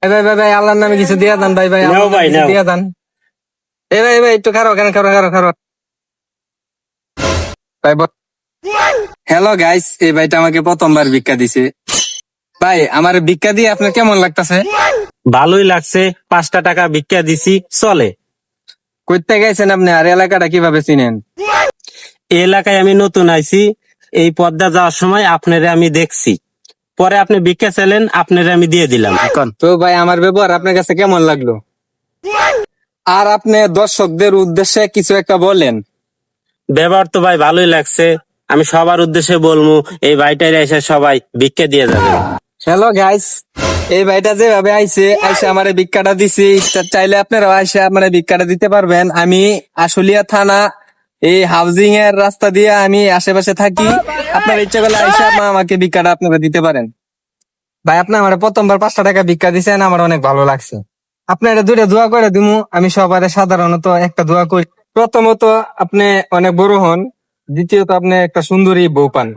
ভাই ভাই ভাই আল্লাহর নামে কিছু দিয়া দেন ভাই ভাই নাও ভাই, নাও। দিয়া দেন। ভাই ভাই একটু খারো খারো ভাই। হ্যালো গাইস, এই ভাইটা আমাকে প্রথমবার ভিক্ষা দিছে। ভাই আমার ভিক্ষা দিয়ে আপনার কেমন লাগতেছে? ভালোই লাগছে, 5টা টাকা ভিক্ষা দিছি, চলে। কইতে গেছেন আপনি, আর এলাকাটা কিভাবে চিনেন? এই এলাকায় আমি নতুন আইছি, এই পদ্মা যাওয়ার সময় আপনারে আমি দেখছি, পরে আপনি ভিক্ষা চাইলেন, আপনারে আমি দিয়ে দিলাম। তো ভাই আমার ব্যবহার আপনার কাছে কেমন লাগলো? আর আপনি দর্শকদের উদ্দেশ্যে কিছু একটা বলেন। ব্যবহার তো ভাই ভালোই লাগছে, আমি সবার উদ্দেশ্যে বলবো এই ভাইটারে এসে সবাই ভিক্ষা দিয়ে যাবে। হ্যালো গাইস, এই ভাইটা যেভাবে আইসে আমার ভিক্ষাটা দিছি, চাইলে আপনারাও আইসে আমার ভিক্ষাটা দিতে পারবেন। আমি আশুলিয়া থানা এই হাউজিং এর রাস্তা দিয়ে আমি আশেপাশে থাকি। আপনার ইচ্ছা করলে আইসা আমাকে ভিক্ষাটা আপনারা দিতে পারেন। ভাই আপনি আমার প্রথমবার 5টা টাকা ভিক্ষা দিছেন, আমার অনেক ভালো লাগছে। আপনারা দুইটা দোয়া করে দিমু। আমি সবার সাধারণত একটা দোয়া করি। প্রথমত আপনি অনেক বড় হন, দ্বিতীয়ত আপনি একটা সুন্দরী বউ পান।